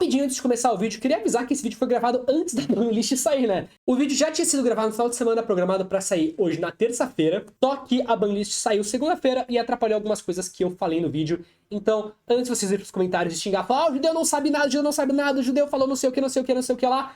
rapidinho antes de começar o vídeo, queria avisar que esse vídeo foi gravado antes da banlist sair, né? O vídeo já tinha sido gravado no final de semana, programado pra sair hoje na terça-feira, só que a banlist saiu segunda-feira e atrapalhou algumas coisas que eu falei no vídeo. Então, antes de vocês irem pros comentários e xingar, falar, o judeu não sabe nada, o judeu não sabe nada, o judeu falou não sei o que, não sei o que, não sei o que lá,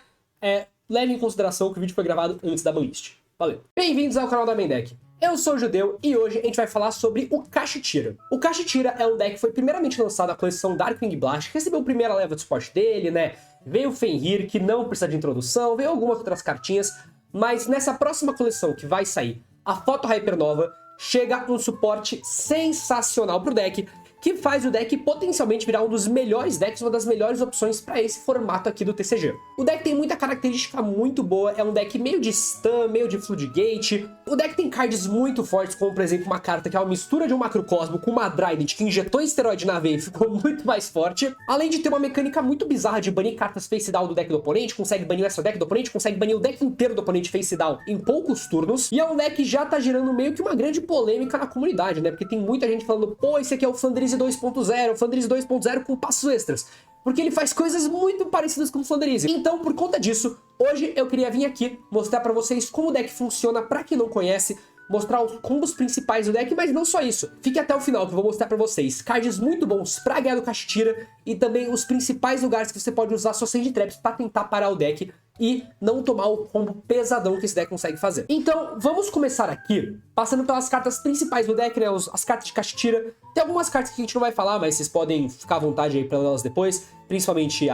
leve em consideração que o vídeo foi gravado antes da banlist. Valeu. Bem-vindos ao canal da Main Deck. Eu sou o Judeu e hoje a gente vai falar sobre o Kashtira. O Kashtira é um deck que foi primeiramente lançado na coleção Darkwing Blast, recebeu a primeira leva de suporte dele, né? Veio o Fenrir, que não precisa de introdução, veio algumas outras cartinhas, mas nessa próxima coleção que vai sair, a Photo Hypernova, chega um suporte sensacional pro deck, que faz o deck potencialmente virar um dos melhores decks, uma das melhores opções para esse formato aqui do TCG. O deck tem muita característica muito boa, é um deck meio de stun, meio de floodgate. O deck tem cards muito fortes, como por exemplo uma carta que é uma mistura de um Macrocosmo com uma Dryad que injetou esteroide na veia e ficou muito mais forte. Além de ter uma mecânica muito bizarra de banir cartas face down do deck do oponente, consegue banir o extra deck do oponente, consegue banir o deck inteiro do oponente face down em poucos turnos. E é um deck que já tá gerando meio que uma grande polêmica na comunidade, né? Porque tem muita gente falando, pô, esse aqui é o Flandrise 2.0, Flandrise 2.0 com passos extras. Porque ele faz coisas muito parecidas com o Flandrise. Então, por conta disso, hoje eu queria vir aqui mostrar pra vocês como o deck funciona, pra quem não conhece, mostrar os combos principais do deck, mas não só isso. Fique até o final que eu vou mostrar pra vocês cards muito bons pra ganhar do Kashtira e também os principais lugares que você pode usar suas Sand Traps pra tentar parar o deck e não tomar o combo pesadão que esse deck consegue fazer. Então, vamos começar aqui, passando pelas cartas principais do deck, né, as cartas de Kashtira. Tem algumas cartas que a gente não vai falar, mas vocês podem ficar à vontade aí pra elas depois, principalmente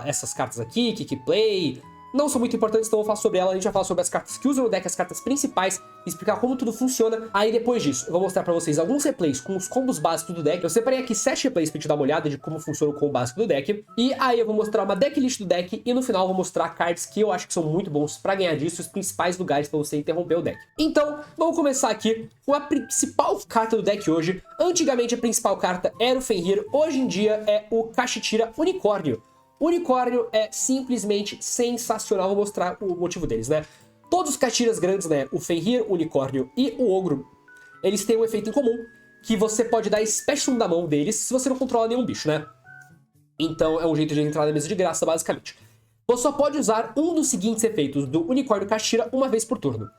essas cartas aqui, Kick Play. Não são muito importantes, então eu vou falar sobre ela. A gente vai falar sobre as cartas que usam no deck, as cartas principais, explicar como tudo funciona. Aí depois disso, eu vou mostrar pra vocês alguns replays com os combos básicos do deck. Eu separei aqui 7 replays pra gente dar uma olhada de como funciona o combo básico do deck. E aí eu vou mostrar uma decklist do deck e no final eu vou mostrar cards que eu acho que são muito bons pra ganhar disso, os principais lugares pra você interromper o deck. Então, vamos começar aqui com a principal carta do deck hoje. Antigamente a principal carta era o Fenrir, hoje em dia é o Kashtira Unicórnio. O Unicórnio é simplesmente sensacional, vou mostrar o motivo deles, né? Todos os Kashtiras grandes, né? O Fenrir, o Unicórnio e o Ogro, eles têm um efeito em comum, que você pode dar Special da mão deles se você não controla nenhum bicho, né? Então é um jeito de entrar na mesa de graça, basicamente. Você só pode usar um dos seguintes efeitos do Unicórnio Kashtira uma vez por turno.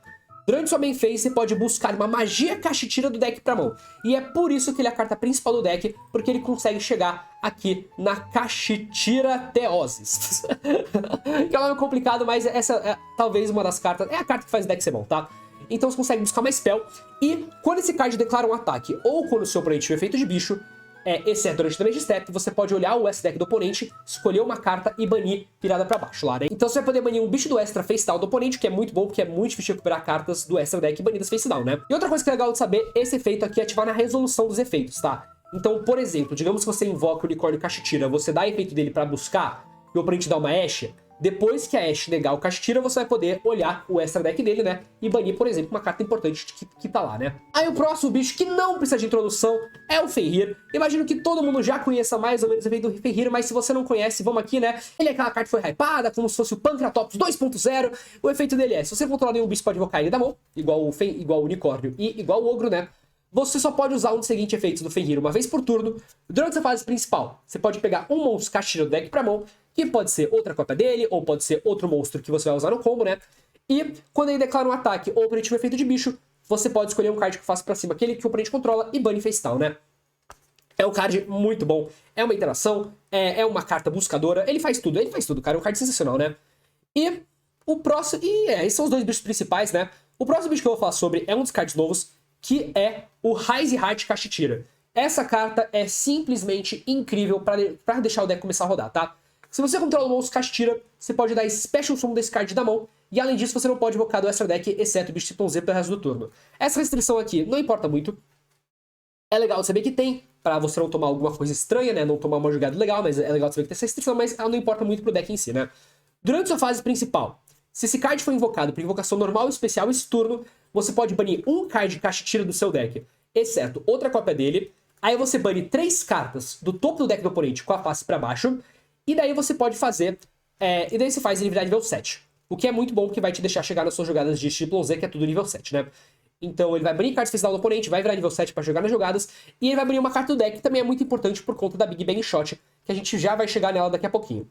Durante sua main phase, você pode buscar uma magia Kashtira do deck pra mão. E é por isso que ele é a carta principal do deck, porque ele consegue chegar aqui na Kashtira Theosis. Que é um nome complicado, mas essa é talvez uma das cartas... É a carta que faz o deck ser bom, tá? Então você consegue buscar uma spell, e quando esse card declara um ataque, ou quando o seu oponente tiver efeito de bicho, exceto durante o damage step, você pode olhar o S deck do oponente, escolher uma carta e banir virada pra baixo lá, né? Então você vai poder banir um bicho do extra face down do oponente, que é muito bom, porque é muito difícil recuperar cartas do extra deck banidas face down, né? E outra coisa que é legal de saber, esse efeito aqui é ativar na resolução dos efeitos, tá? Então, por exemplo, digamos que você invoca o Unicórnio Kashtira, você dá efeito dele pra buscar, e o oponente dá uma Ashe. Depois que a Ashe negar o Kashtira, você vai poder olhar o extra deck dele, né? E banir, por exemplo, uma carta importante que tá lá, né? Aí o próximo bicho que não precisa de introdução é o Fenrir. Imagino que todo mundo já conheça mais ou menos o efeito do Fenrir, mas se você não conhece, vamos aqui, né? Ele é aquela carta que foi hypada, como se fosse o Pancratops 2.0. O efeito dele é, se você controlar nenhum bicho, pode invocar ele da mão, igual o Unicórnio e igual o Ogro, né? Você só pode usar um dos seguintes efeitos do Fenrir uma vez por turno. Durante essa fase principal, você pode pegar um monstro Kashtira do deck pra mão, que pode ser outra cópia dele, ou pode ser outro monstro que você vai usar no combo, né? E quando ele declara um ataque ou o oponente tiver efeito de bicho, você pode escolher um card que faça pra cima aquele que o oponente controla e bane face down, né? É um card muito bom, é uma interação, é uma carta buscadora, ele faz tudo, cara, é um card sensacional, né? E o próximo... esses são os dois bichos principais, né? O próximo bicho que eu vou falar sobre é um dos cards novos, que é o Rise Heart Kashtira. Essa carta é simplesmente incrível pra deixar o deck começar a rodar, tá? Se você controla o monstro Kashtira, você pode dar Special Summon desse card da mão, e além disso você não pode invocar do extra deck, exceto o bicho Z pelo resto do turno. Essa restrição aqui não importa muito. É legal saber que tem, pra você não tomar alguma coisa estranha, né? Não tomar uma jogada legal, mas é legal saber que tem essa restrição, mas ela não importa muito pro deck em si, né? Durante sua fase principal, se esse card for invocado por invocação normal ou especial esse turno, você pode banir um card de Kashtira do seu deck, exceto outra cópia dele. Aí você bane 3 cartas do topo do deck do oponente com a face pra baixo. E daí você pode fazer... e daí você faz ele virar nível 7. O que é muito bom, porque vai te deixar chegar nas suas jogadas de Y Z, que é tudo nível 7, né? Então ele vai banir cartas face down do oponente, vai virar nível 7 para jogar nas jogadas, e ele vai banir uma carta do deck, que também é muito importante por conta da Big Bang Shot, que a gente já vai chegar nela daqui a pouquinho.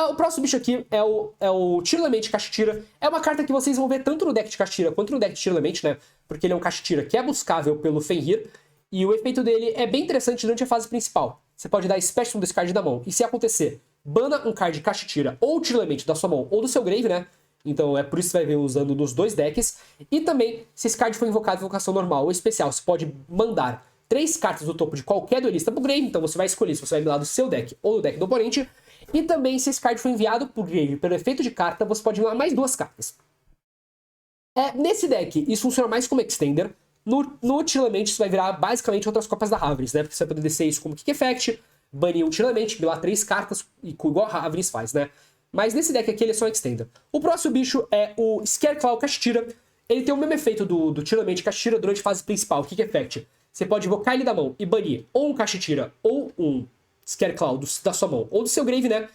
O próximo bicho aqui é o Tiro-Lamente Kashtira. É uma carta que vocês vão ver tanto no deck de Kashtira quanto no deck de Tiro-Lamente, né? Porque ele é um Kashtira que é buscável pelo Fenrir, e o efeito dele é bem interessante durante a fase principal. Você pode dar Special desse card da mão, e se acontecer, bana um card Kashtira ou Tiro-Lamente da sua mão ou do seu grave, né? Então é por isso que você vai ver usando nos dois decks. E também, se esse card for invocado em invocação normal ou especial, você pode mandar 3 cartas do topo de qualquer duelista pro grave, então você vai escolher se você vai milar do seu deck ou do deck do oponente. E também, se esse card for enviado pro grave pelo efeito de carta, você pode milar mais 2 cartas. Nesse deck, isso funciona mais como Extender. No Tiro-Lamente, isso vai virar basicamente outras copas da Ravens, né? Porque você vai poder descer isso como Kick Effect, banir um Tiro-Lamente, milar 3 cartas, igual a Ravens faz, né? Mas nesse deck aqui ele é só um Extender. O próximo bicho é o Scareclaw Kashtira. Ele tem o mesmo efeito do Tiro-Lamente Kashtira durante a fase principal, Kick Effect. Você pode invocar ele da mão e banir ou um Kashtira ou um Scareclaw da sua mão ou do seu grave, né?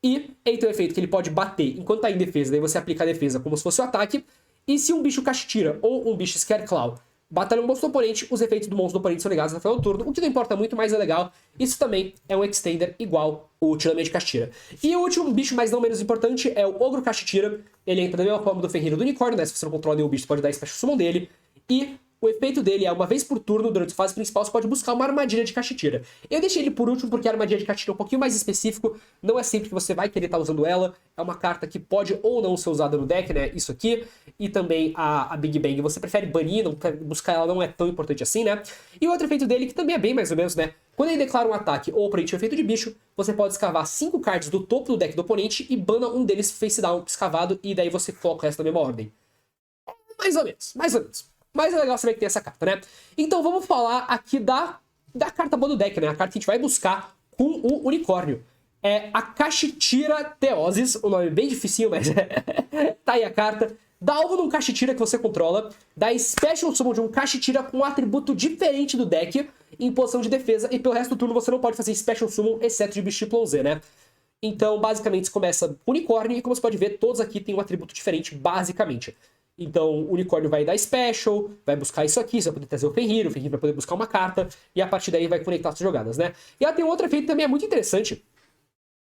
E ele tem o efeito que ele pode bater enquanto tá em defesa, daí você aplica a defesa como se fosse o ataque. E se um bicho Kashtira ou um bicho Scareclaw batalha um monstro do oponente, os efeitos do monstro do oponente são ligados no final do turno, o que não importa muito, mas é legal. Isso também é um Extender igual o Tiro-Lamente Kashtira. E o último bicho, mas não menos importante, é o Ogro Kashtira. Ele entra da mesma forma do Fenrir do Unicórnio, né? Se você não controla nenhum bicho, você pode dar Special Summon dele. E o efeito dele é, uma vez por turno, durante a fase principal, você pode buscar uma armadilha de Kashtira. Eu deixei ele por último porque a armadilha de Kashtira é um pouquinho mais específico, não é sempre que você vai querer estar usando ela, é uma carta que pode ou não ser usada no deck, né, isso aqui, e também a Big Bang, você prefere banir, buscar ela não é tão importante assim, né. E o outro efeito dele, que também é bem mais ou menos, né, quando ele declara um ataque ou oponente um efeito de bicho, você pode escavar 5 cards do topo do deck do oponente e bana um deles face down escavado, e daí você coloca o resto na mesma ordem. Mais ou menos, mais ou menos. Mas é legal saber que tem essa carta, né? Então vamos falar aqui da carta boa do deck, né? A carta que a gente vai buscar com o unicórnio. É a Kashtira Theosis, o nome é bem dificinho, mas tá aí a carta. Dá alvo num Kashtira que você controla, dá Special Summon de um Kashtira com um atributo diferente do deck em posição de defesa, e pelo resto do turno você não pode fazer Special Summon, exceto de bicho tipo Z, né? Então, basicamente, você começa com unicórnio, e como você pode ver, todos aqui têm um atributo diferente, basicamente. Então, o unicórnio vai dar Special, vai buscar isso aqui, você vai poder trazer o Fenrir vai poder buscar uma carta, e a partir daí vai conectar as jogadas, né? E ela tem um outro efeito que também é muito interessante,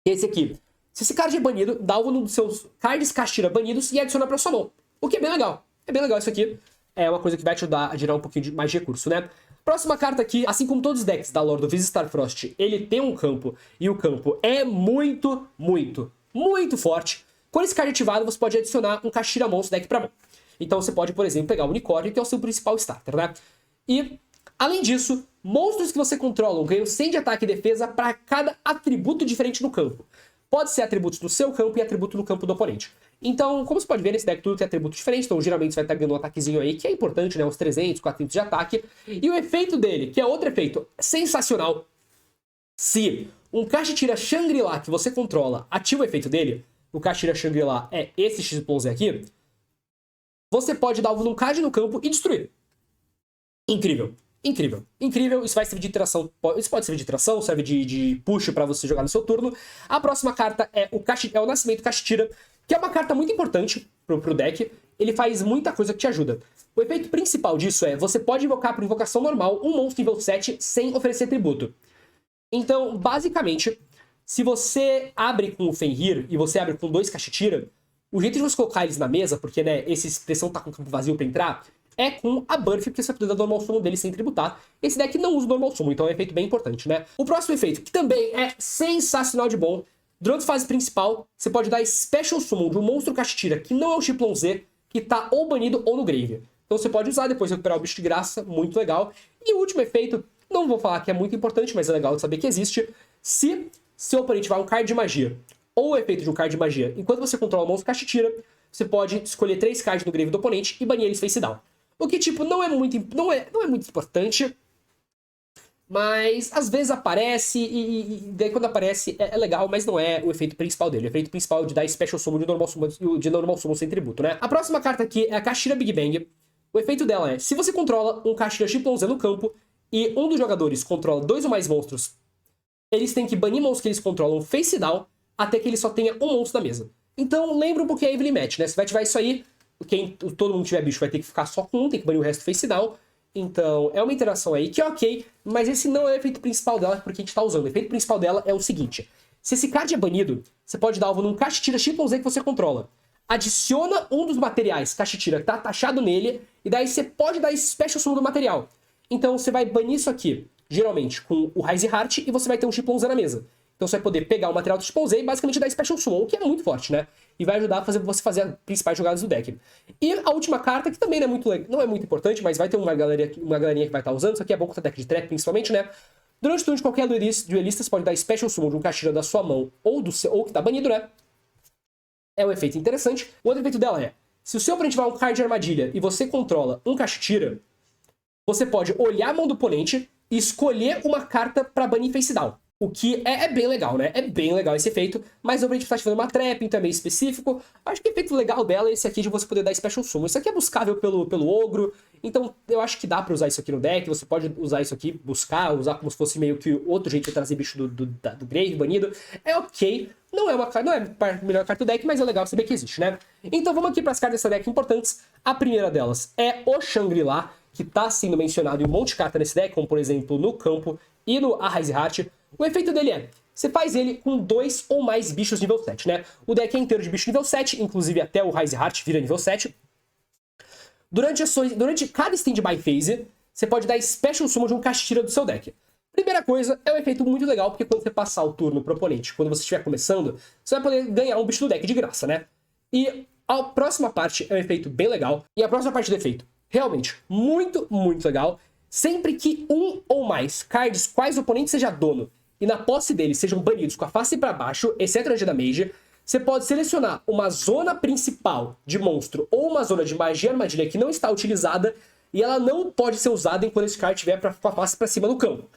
que é esse aqui. Se esse card é banido, dá um dos seus cards Kashtira banidos e adiciona pra sua mão. O que é bem legal. É bem legal isso aqui. É uma coisa que vai te ajudar a gerar um pouquinho mais de recurso, né? Próxima carta aqui, assim como todos os decks da lore do Vis Starfrost, ele tem um campo, e o campo é muito, muito, muito forte. Com esse card ativado, você pode adicionar um Kashtira monstro deck pra mão. Então você pode, por exemplo, pegar o unicórnio, que é o seu principal starter, né? E, além disso, monstros que você controla ganham 100 de ataque e defesa para cada atributo diferente no campo. Pode ser atributos no seu campo e atributo no campo do oponente. Então, como você pode ver, nesse deck tudo tem atributo diferente, então geralmente você vai estar ganhando um ataquezinho aí, que é importante, né? Uns 300, 400 de ataque. E o efeito dele, que é outro efeito sensacional, se um Kashtira Shangri-La que você controla ativa o efeito dele, o Kashtira Shangri-La é esse XYZ aqui, você pode dar alvo num card no campo e destruir. Incrível. Incrível. Incrível. Isso vai servir de interação. Isso pode servir de interação, serve de push pra você jogar no seu turno. A próxima carta é o Nascimento Kashtira, que é uma carta muito importante pro deck. Ele faz muita coisa que te ajuda. O efeito principal disso é, você pode invocar por invocação normal um monstro nível 7 sem oferecer tributo. Então, basicamente, se você abre com o Fenrir e você abre com 2 Kashtira, o jeito de você colocar eles na mesa, porque, né, essa expressão tá com o campo vazio pra entrar, é com a Buff, porque você vai poder dar normal summon dele sem tributar. Esse deck não usa normal summon, então é um efeito bem importante, né? O próximo efeito, que também é sensacional de bom, durante a fase principal, você pode dar Special Summon de um monstro Kashtira, que não é o XYZ, que tá ou banido ou no grave. Então você pode usar, depois recuperar o bicho de graça, muito legal. E o último efeito, não vou falar que é muito importante, mas é legal de saber que existe, se seu oponente vai um card de magia, ou o efeito de um card de magia. Enquanto você controla o monstro Kashtira, você pode escolher 3 cards no grave do oponente e banir eles face down. O que, tipo, não é muito importante, mas às vezes aparece e daí quando aparece é legal, mas não é o efeito principal dele. O efeito principal é de dar Special Summon de normal summon sem tributo, né? A próxima carta aqui é a Kashtira Big Bang. O efeito dela é, se você controla um Kashtira XYZ no campo e um dos jogadores controla 2 ou mais monstros, eles têm que banir monstros que eles controlam face down, até que ele só tenha um monstro na mesa. Então, lembra um pouquinho a Evelyn Match, né? Você vai ativar isso aí, todo mundo tiver bicho vai ter que ficar só com um, tem que banir o resto face down. Então, é uma interação aí que é ok, mas esse não é o efeito principal dela, porque a gente tá usando. O efeito principal dela é o seguinte: se esse card é banido, você pode dar alvo num caixa-tira XYZ que você controla. Adiciona um dos materiais caixa-tira que tá taxado nele, e daí você pode dar esse special summon do material. Então, você vai banir isso aqui, geralmente, com o Rise Heart, e você vai ter um XYZ na mesa. Então você vai poder pegar o material do XYZ e basicamente dar Special Summon, o que é muito forte, né? E vai ajudar a você fazer as principais jogadas do deck. E a última carta, que também não é muito importante, mas vai ter uma galerinha que vai estar usando, isso aqui é bom contra deck de trap, principalmente, né? Durante o turno de qualquer duelista, você pode dar Special Summon de um Caixa da sua mão ou que tá banido, né? É um efeito interessante. O outro efeito dela é, se o seu oponente vai um card de armadilha e você controla um Caixa-tira, você pode olhar a mão do oponente e escolher uma carta pra banir face down. O que é bem legal, né? É bem legal esse efeito, mas o oponente tá ativando uma trap, então é meio específico. Acho que o efeito legal dela é esse aqui de você poder dar Special Summon. Isso aqui é buscável pelo ogro, então eu acho que dá pra usar isso aqui no deck. Você pode usar isso aqui, usar como se fosse meio que outro jeito de trazer bicho do Grave banido. É ok, não é a melhor carta do deck, mas é legal saber que existe, né? Então vamos aqui para as cartas dessa deck importantes. A primeira delas é o Shangri-La, que tá sendo mencionado em um monte de carta nesse deck, como por exemplo no campo e no Rise Heart. O efeito dele é, você faz ele com 2 ou mais bichos nível 7, né? O deck é inteiro de bicho nível 7, inclusive até o Rise Heart vira nível 7. Durante cada stand-by phase, você pode dar Special Summon de um Caixa-tira do seu deck. Primeira coisa, é um efeito muito legal, porque quando você passar o turno pro oponente, quando você estiver começando, você vai poder ganhar um bicho do deck de graça, né? E a próxima parte é um efeito bem legal, e a próxima parte do efeito, realmente, muito, muito legal. Sempre que um ou mais cards quais o oponente seja dono e na posse dele sejam banidos com a face para baixo, exceto a Energia da Mage, você pode selecionar uma zona principal de monstro ou uma zona de magia armadilha que não está utilizada e ela não pode ser usada enquanto esse card estiver com a face para cima no campo.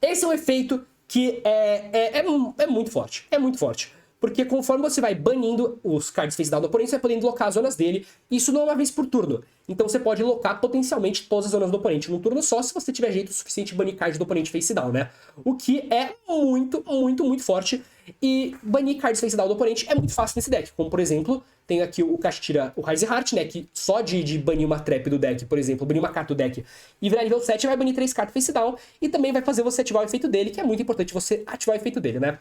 Esse é um efeito que é muito forte, é muito forte. Porque conforme você vai banindo os cards face down do oponente, você vai podendo locar as zonas dele. Isso não é uma vez por turno. Então você pode locar potencialmente todas as zonas do oponente num turno só, se você tiver jeito suficiente de banir card do oponente face down, né? O que é muito, muito, muito forte. E banir cards face down do oponente é muito fácil nesse deck. Como, por exemplo, tem aqui o Caixa-tira, o Rise Heart, né? Que só de banir uma trap do deck, por exemplo, banir uma carta do deck e virar nível 7, vai banir 3 cartas face down. E também vai fazer você ativar o efeito dele, que é muito importante você ativar o efeito dele, né?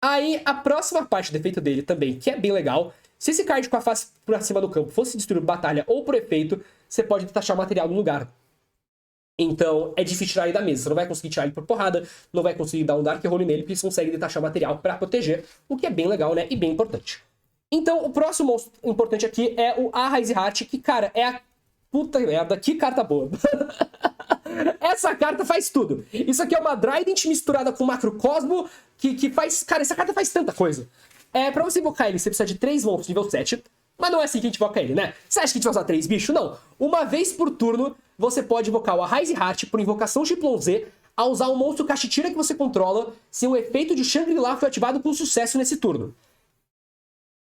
Aí, a próxima parte do efeito dele também, que é bem legal, se esse card com a face por cima do campo fosse destruído por batalha ou por efeito, você pode detachar o material no lugar. Então, é difícil tirar ele da mesa. Você não vai conseguir tirar ele por porrada, não vai conseguir dar um Dark Hole nele, porque você consegue detachar o material pra proteger, o que é bem legal, né, e bem importante. Então, o próximo monstro importante aqui é o Rise Heart, que, cara, é a puta merda, que carta boa. Essa carta faz tudo. Isso aqui é uma Trident misturada com Macrocosmo, que faz... Cara, essa carta faz tanta coisa. Pra você invocar ele, você precisa de 3 monstros nível 7. Mas não é assim que a gente invoca ele, né? Você acha que a gente vai usar 3 bichos? Não. Uma vez por turno, você pode invocar o Rise Heart por invocação XYZ a usar o monstro Caixa-tira que você controla se o efeito de Shangri-La foi ativado com sucesso nesse turno.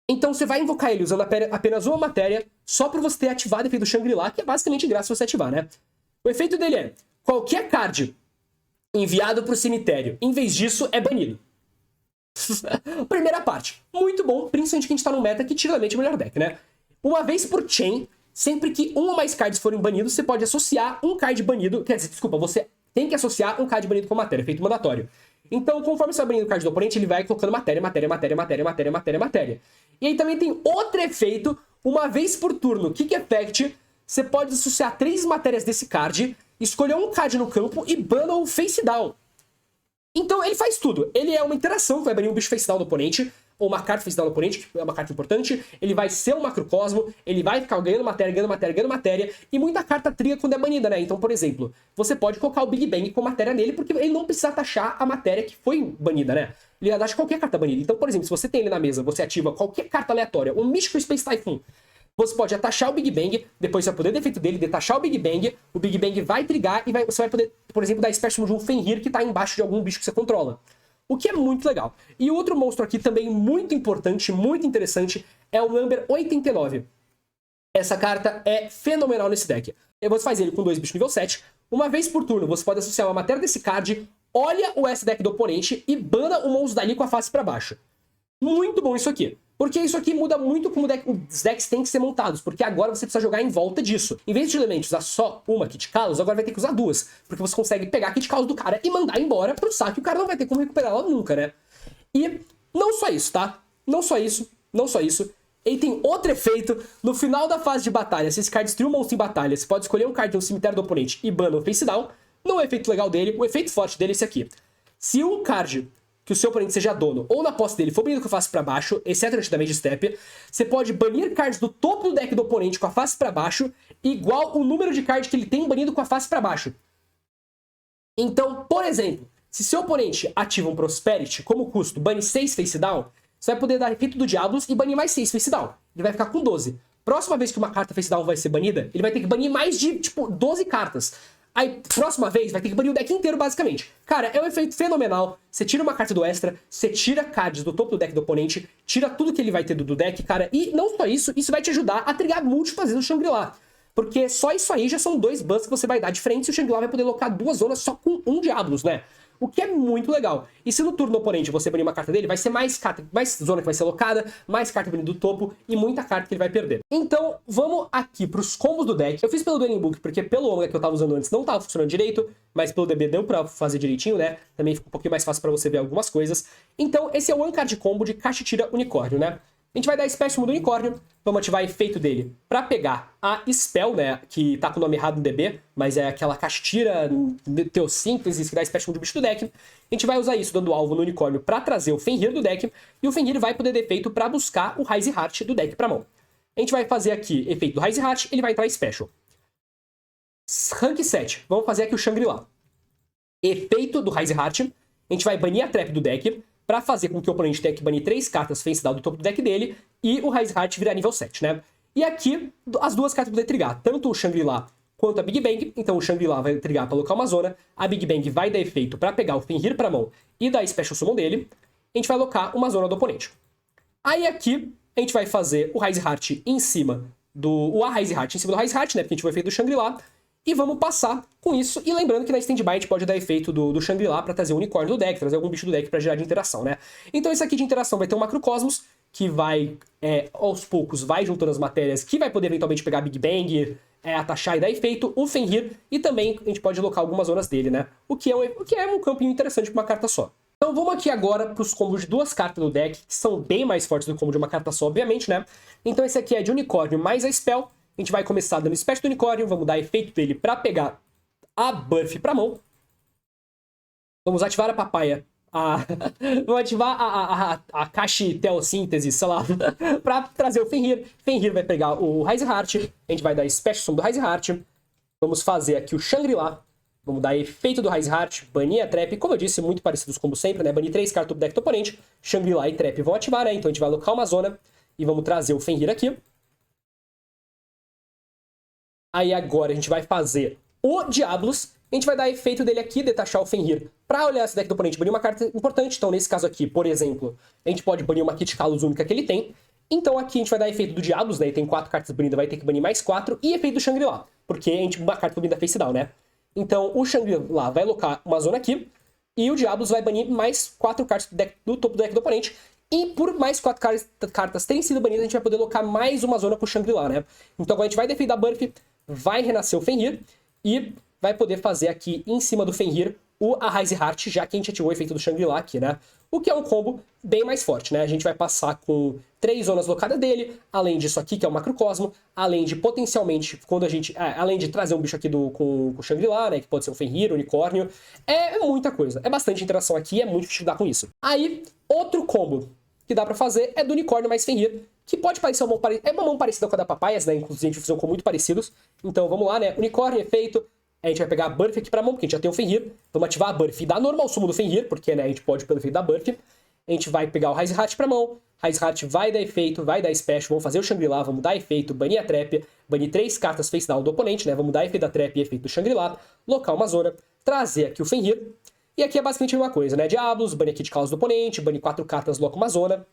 Então você vai invocar ele usando apenas uma matéria, só por você ter ativado o efeito do Shangri-La, que é basicamente graça você ativar, né? O efeito dele é, qualquer card enviado pro cemitério, em vez disso, é banido. Primeira parte. Muito bom, principalmente que a gente tá num meta que tiramente é o melhor deck, né? Uma vez por chain, sempre que um ou mais cards forem banidos, você pode associar um card banido... Quer dizer, desculpa, você tem que associar um card banido com matéria, feito mandatório. Então, conforme você vai banindo o card do oponente, ele vai colocando matéria. E aí também tem outro efeito, uma vez por turno, Kick Effect, você pode associar 3 matérias desse card, escolher um card no campo e bana o face down. Então ele faz tudo. Ele é uma interação que vai banir um bicho face down do oponente, ou uma carta face down do oponente, que é uma carta importante. Ele vai ser um Macrocosmo, ele vai ficar ganhando matéria, e muita carta triga quando é banida, né? Então, por exemplo, você pode colocar o Big Bang com matéria nele, porque ele não precisa taxar a matéria que foi banida, né? Ele atacha qualquer carta banida. Então, por exemplo, se você tem ele na mesa, você ativa qualquer carta aleatória, um Místico Space Typhoon, você pode atachar o Big Bang, depois você vai poder defeito dele, detachar o Big Bang vai trigar e você vai poder, por exemplo, dar Special de um Fenrir que tá embaixo de algum bicho que você controla. O que é muito legal. E o outro monstro aqui também muito importante, muito interessante, é o Number 89. Essa carta é fenomenal nesse deck. Você faz ele com 2 bichos nível 7. Uma vez por turno, você pode associar uma matéria desse card, olha o S-Deck do oponente e bana o monstro dali com a face pra baixo. Muito bom isso aqui. Porque isso aqui muda muito como os decks têm que ser montados, porque agora você precisa jogar em volta disso. Em vez de elementos usar só uma Kit Kalos, agora vai ter que usar duas, porque você consegue pegar a Kit Kalos do cara e mandar embora pro saque, e o cara não vai ter como recuperar ela nunca, né? E não só isso, tá? Não só isso, não só isso. Ele tem outro efeito no final da fase de batalha. Se esse card destruir um monstro em batalha, você pode escolher um card de um cemitério do oponente e bana o face down. Não é o efeito legal dele, o efeito forte dele é esse aqui. Se um card que o seu oponente seja dono ou na posse dele for banido com a face pra baixo, exceto o damage step, você pode banir cards do topo do deck do oponente com a face pra baixo, igual o número de cards que ele tem banido com a face pra baixo. Então, por exemplo, se seu oponente ativa um Prosperity como custo, bane 6 face down, você vai poder dar efeito do Diablos e banir mais 6 face down. Ele vai ficar com 12. Próxima vez que uma carta face down vai ser banida, ele vai ter que banir mais de, 12 cartas. Aí, próxima vez, vai ter que banir o deck inteiro, basicamente. Cara, é um efeito fenomenal. Você tira uma carta do extra, você tira cards do topo do deck do oponente, tira tudo que ele vai ter do deck, cara. E não só isso, isso vai te ajudar a trigar múltiplas vezes o Shangri-La. Porque só isso aí já são 2 bans que você vai dar de frente e o Shangri-La vai poder locar 2 zonas só com um Diablos, né? O que é muito legal. E se no turno do oponente você banir uma carta dele, vai ser mais zona que vai ser locada, mais carta banida do topo e muita carta que ele vai perder. Então, vamos aqui pros combos do deck. Eu fiz pelo Dueling Book porque pelo Omega que eu tava usando antes não tava funcionando direito, mas pelo DB deu pra fazer direitinho, né? Também fica um pouquinho mais fácil pra você ver algumas coisas. Então, esse é o One Card Combo de Kashtira Unicórnio, né? A gente vai dar Spectrum do Unicórnio, vamos ativar efeito dele pra pegar a Spell, né, que tá com o nome errado no DB, mas é aquela Kashtira Teossíntese que dá Spectrum do bicho do deck. A gente vai usar isso dando alvo no Unicórnio pra trazer o Fenrir do deck, e o Fenrir vai poder dar efeito pra buscar o Rise Heart do deck pra mão. A gente vai fazer aqui efeito do Rise Heart, ele vai entrar em Special. Rank 7, vamos fazer aqui o Shangri-La. Efeito do Rise Heart, a gente vai banir a Trap do deck, pra fazer com que o oponente tenha que banir 3 cartas face down do topo do deck dele e o Rise Heart virar nível 7, né? E aqui, as duas cartas poder trigar, tanto o Shangri-La quanto a Big Bang. Então o Shangri-La vai trigar pra alocar uma zona, a Big Bang vai dar efeito pra pegar o Fenrir pra mão e dar Special Summon dele. A gente vai alocar uma zona do oponente. Aí aqui, a gente vai fazer o Rise Heart em cima o Rise Heart em cima do Rise Heart, né? Porque a gente vai efeito do Shangri-La. E vamos passar com isso. E lembrando que na Standby a gente pode dar efeito do Shangri-La pra trazer o unicórnio do deck, trazer algum bicho do deck pra gerar de interação, né? Então esse aqui de interação vai ter um Macrocosmos, que vai, aos poucos, vai juntando as matérias, que vai poder eventualmente pegar a Big Bang, atachar e dar efeito, o Fenrir, e também a gente pode alocar algumas zonas dele, né? O que é um campinho interessante pra uma carta só. Então vamos aqui agora para os combos de 2 cartas do deck, que são bem mais fortes do que o combo de uma carta só, obviamente, né? Então esse aqui é de Unicórnio mais a Spell. A gente vai começar dando Special do Unicórnio, vamos dar efeito dele para pegar a Buff pra mão. Vamos ativar a papaya. Vamos ativar a Kashi Teossíntese, sei lá, pra trazer o Fenrir. Fenrir vai pegar o Rise Heart. A gente vai dar Special Summon do Rise Heart. Vamos fazer aqui o Shangri-La. Vamos dar efeito do Rise Heart, banir a Trap. Como eu disse, muito parecidos como sempre, né? Banir 3 cartas do deck do oponente. Shangri-La e Trap vão ativar, né? Então a gente vai alocar uma zona. E vamos trazer o Fenrir aqui. Aí agora a gente vai fazer o Diablos. A gente vai dar efeito dele aqui, detachar o Fenrir, pra olhar esse deck do oponente, banir uma carta importante. Então, nesse caso aqui, por exemplo, a gente pode banir uma Kit Kalos única que ele tem. Então aqui a gente vai dar efeito do Diablos, né? Ele tem 4 cartas banidas, vai ter que banir mais 4. E efeito do Shangri-La, porque a gente uma carta banida face down, né? Então o Shangri-La vai alocar uma zona aqui. E o Diablos vai banir mais 4 cartas do topo do deck do oponente. E por mais 4 cartas terem sido banidas, a gente vai poder alocar mais uma zona pro Shangri-La, né? Então agora a gente vai defender a Buff, vai renascer o Fenrir e vai poder fazer aqui em cima do Fenrir o Rise Heart, já que a gente ativou o efeito do Shangri-La aqui, né? O que é um combo bem mais forte, né? A gente vai passar com 3 zonas locadas dele, além disso aqui, que é o Macrocosmo, além de potencialmente, quando a gente... além de trazer um bicho aqui com o Shangri-La, né? Que pode ser um Fenrir, Unicórnio. É muita coisa. É bastante interação aqui, é muito difícil lidar com isso. Aí, outro combo que dá pra fazer é do Unicórnio mais Fenrir, que pode parecer uma mão parecida com a da Papaias, né? Inclusive a gente fez um combo muito parecidos. Então vamos lá, né? Unicórnio, efeito. A gente vai pegar a Buff aqui pra mão, porque a gente já tem o Fenrir. Vamos ativar a Buff e dar normal sumo do Fenrir, porque, né, a gente pode pelo efeito da Buff. A gente vai pegar o Rise Heart pra mão. Rise Heart vai dar efeito, vai dar Special. Vamos fazer o Shangri-La, vamos dar efeito, banir a Trap. Banir 3 cartas face down do oponente, né? Vamos dar efeito da Trap e efeito do Shangri-La. Locar uma zona, trazer aqui o Fenrir. E aqui é basicamente a mesma coisa, né? Diablos, banir aqui de Kalos do oponente, banir 4 cartas, loca uma zona.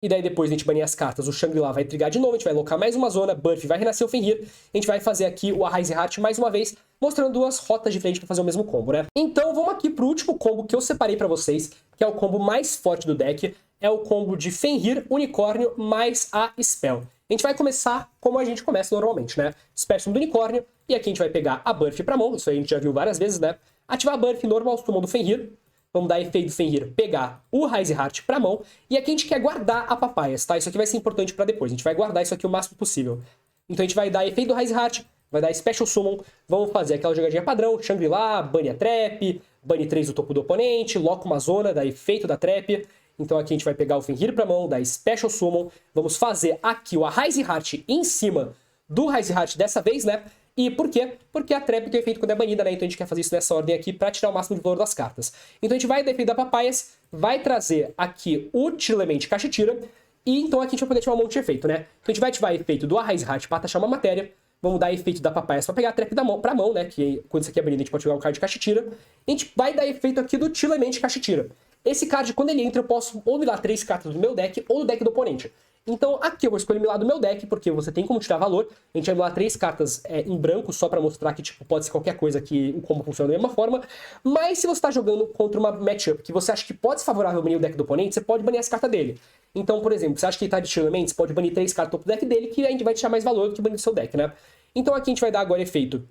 E daí depois a gente banir as cartas, o Shangri-La vai trigar de novo, a gente vai alocar mais uma zona, Buff vai renascer o Fenrir, a gente vai fazer aqui o Arise Heart mais uma vez, mostrando duas rotas diferentes para fazer o mesmo combo, né? Então vamos aqui pro último combo que eu separei para vocês, que é o combo mais forte do deck, é o combo de Fenrir, Unicórnio, mais a Spell. A gente vai começar como a gente começa normalmente, né? Special do Unicórnio, e aqui a gente vai pegar a Buff pra mão, isso aí a gente já viu várias vezes, né? Ativar a Buff normal summon do Fenrir, vamos dar efeito do Fenrir, pegar o Rise Heart pra mão, e aqui a gente quer guardar a Papaias, tá? Isso aqui vai ser importante pra depois, a gente vai guardar isso aqui o máximo possível. Então a gente vai dar efeito do Rise Heart, vai dar Special Summon, vamos fazer aquela jogadinha padrão, Shangri-La, bane a Trap, bane 3 do topo do oponente, loca uma zona, dá efeito da Trap. Então aqui a gente vai pegar o Fenrir pra mão, dar Special Summon, vamos fazer aqui o Rise Heart em cima do Rise Heart dessa vez, né? E por quê? Porque a Trap tem efeito quando é banida, né? Então a gente quer fazer isso nessa ordem aqui pra tirar o máximo de valor das cartas. Então a gente vai dar efeito da Papaias, vai trazer aqui o Tilemente Cachitira, e então aqui a gente vai poder ativar um monte de efeito, né? Então a gente vai ativar efeito do Rise Heart pra taxar uma matéria, vamos dar efeito da Papaias pra pegar a Trap pra mão, né? Que quando isso aqui é banido a gente pode jogar um card de Cachitira. A gente vai dar efeito aqui do Tilemente Cachitira. Esse card, quando ele entra, eu posso ou milar 3 cartas do meu deck ou do deck do oponente. Então aqui eu vou escolher milar do meu deck, porque você tem como tirar valor. A gente vai milar 3 cartas em branco, só pra mostrar que tipo, pode ser qualquer coisa que o combo funciona da mesma forma. Mas se você tá jogando contra uma matchup que você acha que pode ser favorável banir o deck do oponente, você pode banir as cartas dele. Então, por exemplo, você acha que ele tá de Tilemente, você pode banir 3 cartas do topo do deck dele, que a gente vai tirar mais valor do que banir do seu deck, né? Então aqui a gente vai dar agora efeito.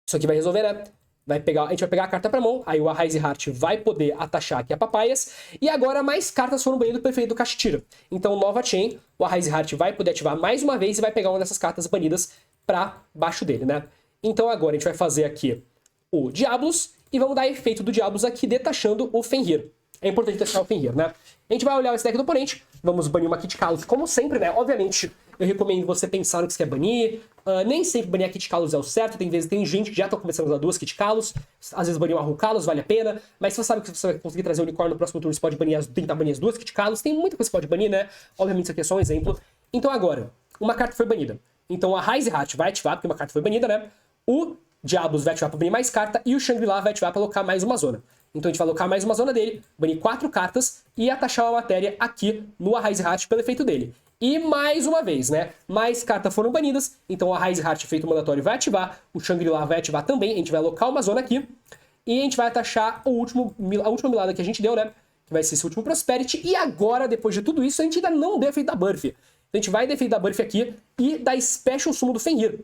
Isso aqui vai resolver, né? A gente vai pegar a carta pra mão, aí o Rise Heart vai poder atachar aqui a Papaias, e agora mais cartas foram banidas pelo efeito do Cachitira. Então, nova chain, o Rise Heart vai poder ativar mais uma vez e vai pegar uma dessas cartas banidas pra baixo dele, né? Então agora a gente vai fazer aqui o Diablos, e vamos dar efeito do Diablos aqui detachando o Fenrir. É importante detachar o Fenrir, né? A gente vai olhar esse deck do oponente, vamos banir uma Kit Kalos, como sempre, né? Obviamente, eu recomendo você pensar no que você quer banir. Nem sempre banir a Kit Kalos é o certo, tem gente que já tá começando a usar 2 Kit Kalos, às vezes banir uma Ru Kalos vale a pena, mas se você sabe que você vai conseguir trazer o Unicórnio no próximo turno, você pode tentar banir as 2 Kit Kalos, tem muita coisa que você pode banir, né? Obviamente isso aqui é só um exemplo. Então agora, uma carta foi banida. Então a Rise Heart vai ativar, porque uma carta foi banida, né? O Diablos vai ativar pra banir mais carta, e o Shangri-La vai ativar pra alocar mais uma zona. Então a gente vai alocar mais uma zona dele, banir 4 cartas e atachar uma matéria aqui no Rise Heart pelo efeito dele. E mais uma vez, né? Mais cartas foram banidas, então a Rise Heart, efeito mandatório, vai ativar, o Shangri-La vai ativar também, a gente vai alocar uma zona aqui, e a gente vai atachar a última milada que a gente deu, né? Que vai ser esse último Prosperity, e agora, depois de tudo isso, a gente ainda não deu efeito da Buff. Então a gente vai dar efeito da Buff aqui e dar Special Summon do Fenrir.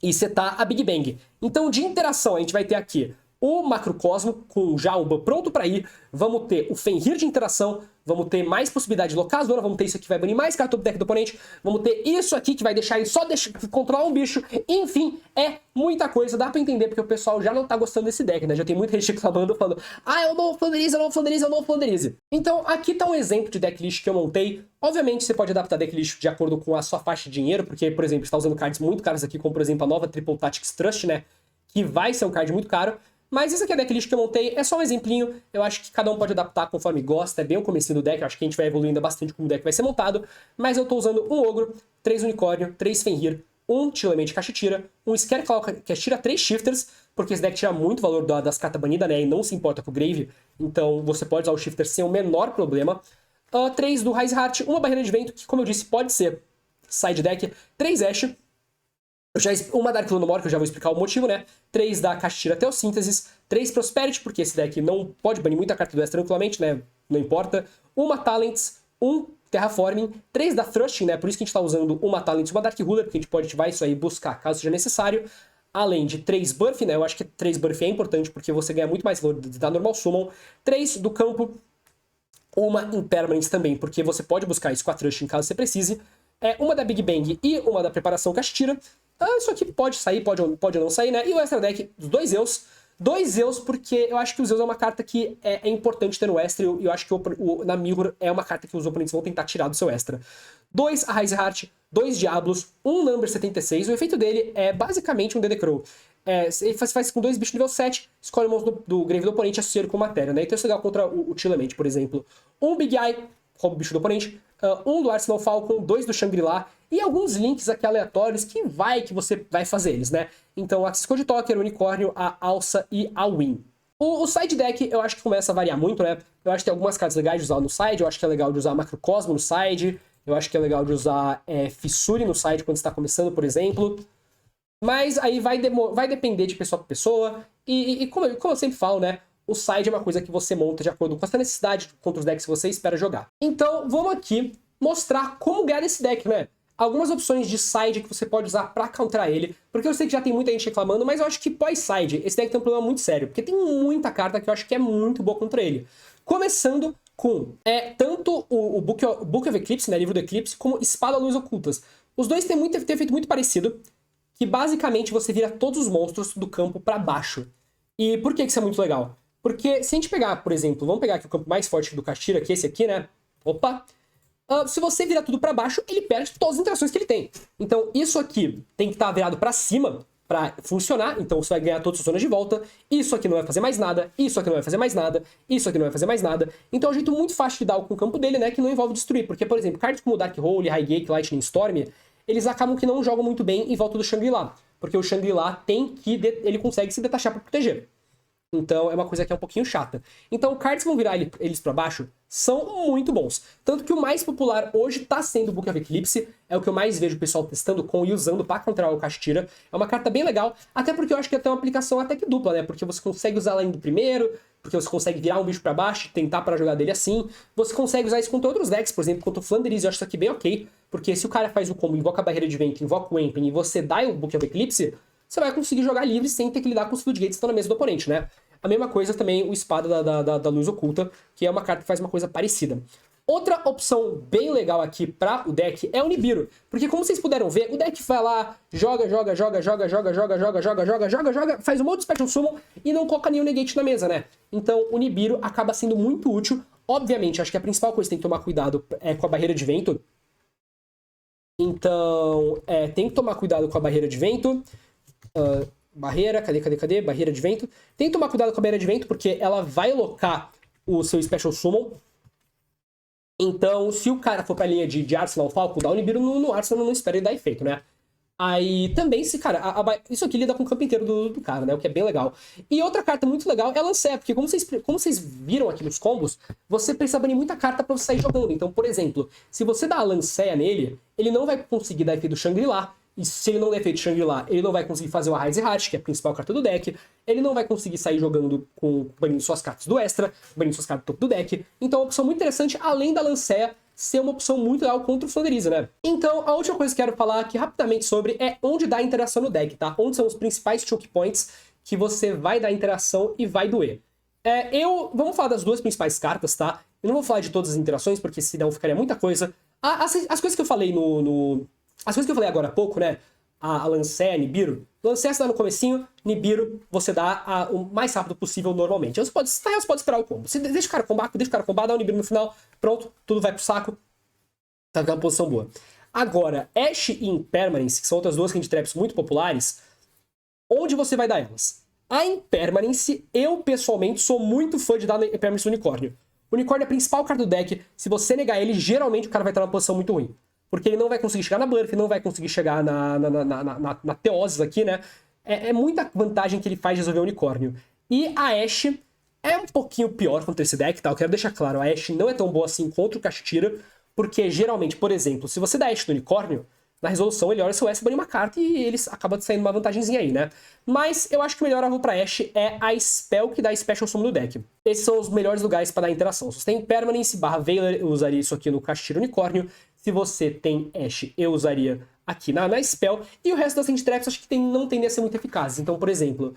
E setar a Big Bang. Então, de interação, a gente vai ter aqui o Macrocosmo com já o ban pronto pra ir. Vamos ter o Fenrir de interação. Vamos ter mais possibilidade de locar a zona. Vamos ter isso aqui que vai banir mais carta do deck do oponente. Vamos ter isso aqui que vai deixar ele só controlar um bicho. Enfim, é muita coisa. Dá pra entender porque o pessoal já não tá gostando desse deck, né? Já tem muita gente reclamando, falando: ah, eu não flanderize, eu não flanderize, eu não flanderize. Então, aqui tá um exemplo de decklist que eu montei. Obviamente, você pode adaptar decklist de acordo com a sua faixa de dinheiro, porque, por exemplo, você tá usando cards muito caros aqui, como, por exemplo, a nova Triple Tactics Trust, né? Que vai ser um card muito caro. Mas esse aqui é a decklist que eu montei, é só um exemplinho, eu acho que cada um pode adaptar conforme gosta, é bem o comecinho do deck, eu acho que a gente vai evoluindo bastante como o deck vai ser montado, mas eu tô usando um Ogro, 3 Unicórnio, 3 Fenrir, 1 Tilemente Cachitira, um Scarecrow que tira 3 Shifters, porque esse deck tira muito valor das cartas banidas, né, e não se importa com o Grave, então você pode usar o Shifter sem o menor problema. 3 do Rise Heart, uma Barreira de Vento, que como eu disse, pode ser side deck, 3 Ash, uma Dark Lunomor, que eu já vou explicar o motivo, né? 3 da Cachitira até o Síntesis, 3 Prosperity, porque esse deck não pode banir muita carta do Extra tranquilamente, né? Não importa. Uma Talents, 1 Terraforming, 3 da Thrusting, né? Por isso que a gente tá usando uma Talents e uma Dark Ruler, porque a gente pode ativar isso aí e buscar caso seja necessário. Além de 3 Buff, né? Eu acho que 3 Buff é importante, porque você ganha muito mais valor da Normal Summon. 3 do campo, uma Impermanence também, porque você pode buscar isso com a Thrusting caso você precise. Uma da Big Bang e uma da Preparação Cachitira. Isso aqui pode sair, pode ou não sair, né? E o Extra Deck, dos 2 Zeus. 2 Zeus, porque eu acho que o Zeus é uma carta que é importante ter no Extra, e eu acho que na Mirror é uma carta que os oponentes vão tentar tirar do seu Extra. 2 a Rise Heart, 2 Diablos, 1 Number 76. O efeito dele é basicamente um Dedecrow. Ele faz com 2 bichos nível 7, escolhe o monstro do Grave do oponente e associa com matéria, né? Então isso é legal contra o Tilemente, por exemplo. 1 Big Eye, rouba o bicho do oponente. 1 do Arsenal Falcon, 2 do Shangri-La e alguns links aqui aleatórios que você vai fazer eles, né? Então, Axis Code Talker, Unicórnio, a Alça e a Win. O side deck eu acho que começa a variar muito, né? Eu acho que tem algumas cartas legais de usar no side, eu acho que é legal de usar Macrocosmo no side, eu acho que é legal de usar Fissure no side quando está começando, por exemplo. Mas aí vai depender de pessoa para pessoa. E como eu sempre falo, né? O side é uma coisa que você monta de acordo com a sua necessidade contra os decks que você espera jogar. Então, vamos aqui mostrar como ganhar esse deck, né? Algumas opções de side que você pode usar pra counterar ele, porque eu sei que já tem muita gente reclamando, mas eu acho que pós-side, esse deck tem um problema muito sério, porque tem muita carta que eu acho que é muito boa contra ele. Começando com tanto o Book of Eclipse, né, livro do Eclipse, como Espada Luz Ocultas. Os dois têm feito muito parecido, que basicamente você vira todos os monstros do campo pra baixo. E por que isso é muito legal? Porque se a gente pegar, por exemplo, vamos pegar aqui o campo mais forte do Kashtira, que é esse aqui, né? Opa! Se você virar tudo pra baixo, ele perde todas as interações que ele tem. Então, isso aqui tem que estar virado pra cima pra funcionar. Então, você vai ganhar todas as zonas de volta. Isso aqui não vai fazer mais nada. Isso aqui não vai fazer mais nada. Isso aqui não vai fazer mais nada. Então, é um jeito muito fácil de dar com o campo dele, né? Que não envolve destruir. Porque, por exemplo, cartas como Darkhold, Highgate, Lightning Storm, eles acabam que não jogam muito bem em volta do Shangri-La. Porque o Shangri-La ele consegue se detachar pra proteger. Então é uma coisa que é um pouquinho chata. Então cards que vão virar eles pra baixo são muito bons. Tanto que o mais popular hoje tá sendo o Book of Eclipse. É o que eu mais vejo o pessoal testando com e usando pra counterar o Kashtira. É uma carta bem legal, até porque eu acho que tem uma aplicação até que dupla, né? Porque você consegue usar ela indo primeiro, porque você consegue virar um bicho pra baixo e tentar para jogar dele assim. Você consegue usar isso contra outros decks, por exemplo, contra o Flanders. Eu acho isso aqui bem ok, porque se o cara faz o combo, invoca a Barreira de Vento, invoca o Empen e você dá o Book of Eclipse, você vai conseguir jogar livre sem ter que lidar com os Floodgates que estão na mesa do oponente, né? A mesma coisa também o Espada da Luz Oculta, que é uma carta que faz uma coisa parecida. Outra opção bem legal aqui para o deck é o Nibiru, porque como vocês puderam ver, o deck vai lá, joga, faz um monte de Special Summon e não coloca nenhum negate na mesa, né? Então o Nibiru acaba sendo muito útil. Obviamente, acho que a principal coisa que tem que tomar cuidado é com a Barreira de Vento. Então, tem que tomar cuidado com a Barreira de Vento. Barreira, cadê? Barreira de Vento. Tem que tomar cuidado com a Barreira de Vento, porque ela vai locar o seu Special Summon. Então, se o cara for pra linha de Arsenal Falco, dá o Nibiru no Arsenal, não espera ele dar efeito, né? Aí também, isso aqui lida com o campo inteiro do cara, né? O que é bem legal. E outra carta muito legal é a Lancea, porque como vocês viram aqui nos combos, você precisa banir muita carta pra você sair jogando. Então, por exemplo, se você dá a Lancea nele, ele não vai conseguir dar efeito do Shangri-La. E se ele não der efeito Shangri-La, ele não vai conseguir fazer o Rise Heart, que é a principal carta do deck. Ele não vai conseguir sair jogando banindo suas cartas do extra, banindo suas cartas do topo do deck. Então é uma opção muito interessante, além da Lancea ser uma opção muito legal contra o Flanderiza, né? Então, a última coisa que eu quero falar aqui rapidamente sobre é onde dá interação no deck, tá? Onde são os principais choke points que você vai dar interação e vai doer. Vamos falar das duas principais cartas, tá? Eu não vou falar de todas as interações, porque senão ficaria muita coisa. As coisas que eu falei as coisas que eu falei agora há pouco, né? A Lancea, Nibiru. Lancea você dá no comecinho, Nibiru você dá o mais rápido possível normalmente. Você pode esperar o combo. Você deixa o cara combar, dá o Nibiru no final, pronto, tudo vai pro saco. Tá ficando uma posição boa. Agora, Ash e Impermanence, que são outras duas hand traps muito populares, onde você vai dar elas? A Impermanence, eu pessoalmente sou muito fã de dar Impermanence no Unicórnio. O Unicórnio é a principal carta do deck. Se você negar ele, geralmente o cara vai estar numa posição muito ruim. Porque ele não vai conseguir chegar na Blurf, não vai conseguir chegar na Teoses aqui, né? É muita vantagem que ele faz de resolver o Unicórnio. E a Ashe é um pouquinho pior contra esse deck, tá? Eu quero deixar claro, a Ashe não é tão boa assim contra o Kashtira, porque geralmente, por exemplo, se você dá Ashe no Unicórnio, na resolução ele olha seu S, banha uma carta e eles acabam saindo uma vantagenzinha aí, né? Mas eu acho que o melhor alvo pra Ashe é a Spell que dá Special Summon no deck. Esses são os melhores lugares para dar interação. Se você tem Permanence / Veiler, eu usaria isso aqui no Kashtira Unicórnio. Se você tem Ashe, eu usaria aqui na Spell. E o resto das hand traps acho que não tendem a ser muito eficazes. Então, por exemplo,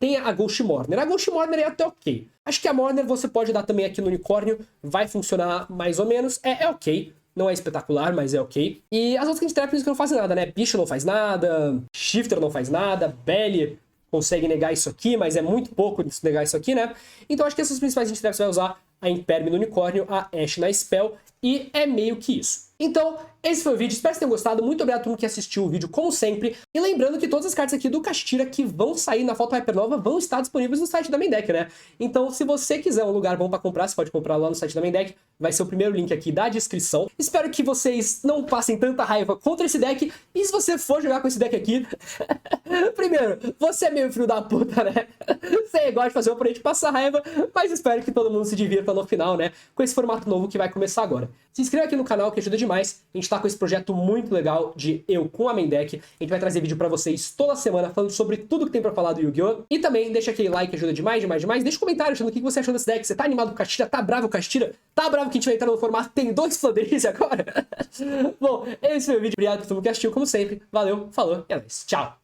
tem a Ghost Mourner. A Ghost Mourner é até ok. Acho que a Mourner você pode dar também aqui no Unicórnio. Vai funcionar mais ou menos. É ok. Não é espetacular, mas é ok. E as outras hand traps não fazem nada, né? Bicho não faz nada. Shifter não faz nada. Belly consegue negar isso aqui, mas é muito pouco de negar isso aqui, né? Então acho que essas principais hand traps você vai usar a Imperm no Unicórnio, a Ashe na Spell, e é meio que isso. Então, esse foi o vídeo, espero que vocês tenham gostado, muito obrigado a todo mundo que assistiu o vídeo, como sempre, e lembrando que todas as cartas aqui do Kashtira que vão sair na foto Hypernova vão estar disponíveis no site da Main Deck, né? Então, se você quiser um lugar bom pra comprar, você pode comprar lá no site da Main Deck, vai ser o primeiro link aqui da descrição. Espero que vocês não passem tanta raiva contra esse deck, e se você for jogar com esse deck aqui, primeiro, você é meio filho da puta, né? Você gosta de fazer o oponente passar raiva, mas espero que todo mundo se divirta no final, né? Com esse formato novo que vai começar agora. Se inscreva aqui no canal que ajuda demais, a gente tá com esse projeto muito legal de eu com a Main Deck, a gente vai trazer vídeo pra vocês toda semana falando sobre tudo que tem pra falar do Yu-Gi-Oh! E também deixa aquele like que ajuda demais, deixa um comentário achando o que você achou desse deck, você tá animado com o Kashtira, tá bravo com o Kashtira? Tá bravo que a gente vai entrar no formato tem 2 Flanders agora? Bom, esse foi o vídeo, obrigado por todo mundo que assistiu, como sempre, valeu, falou e é nóis, tchau!